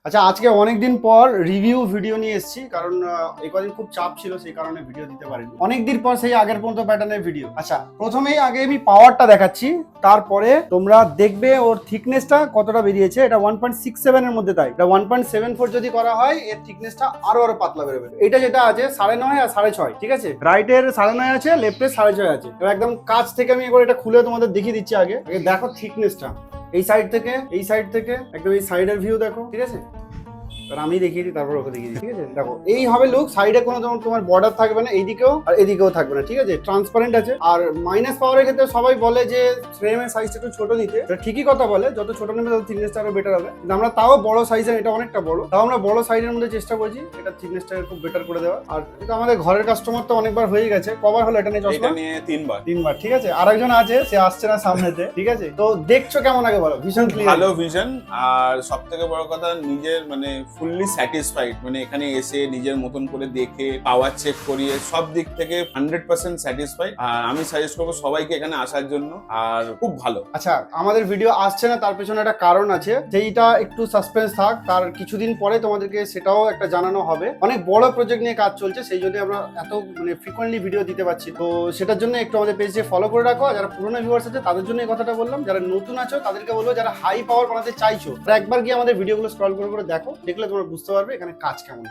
আচ্ছা, আজকে অনেকদিন পর রিভিউ ভিডিও নিয়ে এসেছি, কারণ এই কদিন খুব চাপ ছিল, সেই কারণে ভিডিও দিতে পারিনি। অনেকদিন পর সেই আগের পর্যন্ত প্যাটার্নের ভিডিও। আচ্ছা, প্রথমেই আগে আমি পাওয়ারটা দেখাচ্ছি, তারপরে তোমরা দেখবে ওর থিকনেসটা কতটা বেরিয়েছে। এটা 1.67 এর মধ্যে, তাই এটা 1.74 যদি করা হয় এর থিকনেসটা আরো পাতলা বেরোবে। এটা যেটা আছে 9.5 আর 6.5, ঠিক আছে? রাইটের 9.5 আছে, লেফটের 6.5 আছে। এবার একদম কাছ থেকে আমি একবার এটা খুলে তোমাদের দেখিয়ে দিচ্ছি। আগে দেখো থিকনেসটা, এই সাইড থেকে একদম এই সাইডের ভিউ দেখো, ঠিক আছে? আমি দেখিয়ে দিই, তারপর ওকে দেখিয়ে দিই, ঠিক আছে? দেখো এই হবে লুক। সাইডে কোনো যেমন তোমার বর্ডার থাকবে না, এইদিকেও আর এদিকেও থাকবে না, ঠিক আছে? ট্রান্সপারেন্ট আছে। আর মাইনাস পাওয়ারের ক্ষেত্রে সবাই বলে যে ফ্রেমের সাইজটা একটু ছোট নিতে, ঠিকই কথা বলে, যত ছোট নেবে তত থিকনেসটা আরো বেটার হবে। কিন্তু আমরা তাও বড় সাইজের, এটা অনেকটা বড়, তাও আমরা বড় সাইজের মধ্যে চেষ্টা করছি এটা থিকনেসটাকে খুব বেটার করে দেওয়া। আর এটা আমাদের ঘরের কাস্টমার তো অনেকবার হয়ে গেছে। কবার হলো এটা নিয়ে? এটা নিয়ে তিনবার, ঠিক আছে। আরেকজন আছে, সে আসছে না সামনেতে, ঠিক আছে? তো দেখছো কেমন আগে বলো? ভীষণ ক্লিয়ার, ভালো ভিশন। আর সব থেকে বড় কথা, নিজের মানে ফুললি স্যাটিসফাইড, মানে এখানে এসে নিজের মতন করে দেখে পাওয়ার চেক করিয়ে সব দিক থেকে 100% স্যাটিসফাইড। আর আমি সাজেস্ট করবো সবাইকে এখানে আসার জন্য, আর খুব ভালো। আচ্ছা, আমাদের ভিডিও আসছে না তার পেছনে একটা কারণ আছে, সেইটা একটু সাসপেন্স থাক, তার কিছুদিন পরে তোমাদেরকে সেটাও একটা জানানো হবে। অনেক বড় প্রজেক্ট নিয়ে কাজ চলছে, সেই জন্য আমরা এত ফ্রিকোয়েন্টলি ভিডিও দিতে পারছি। তো সেটার জন্য একটু আমাদের পেজে ফলো করে রাখো। আর যারা পুরোনো ভিউয়ার্স আছে তাদের জন্য এই কথাটা বললাম, যারা নতুন আছো তাদেরকে বলবো, যারা হাই পাওয়ার বানাতে চাইছো তারা একবার গিয়ে আমাদের ভিডিওগুলো স্ক্রল করে দেখো, দেখলে তোমরা বুঝতে পারবে এখানে কাজ কেমন।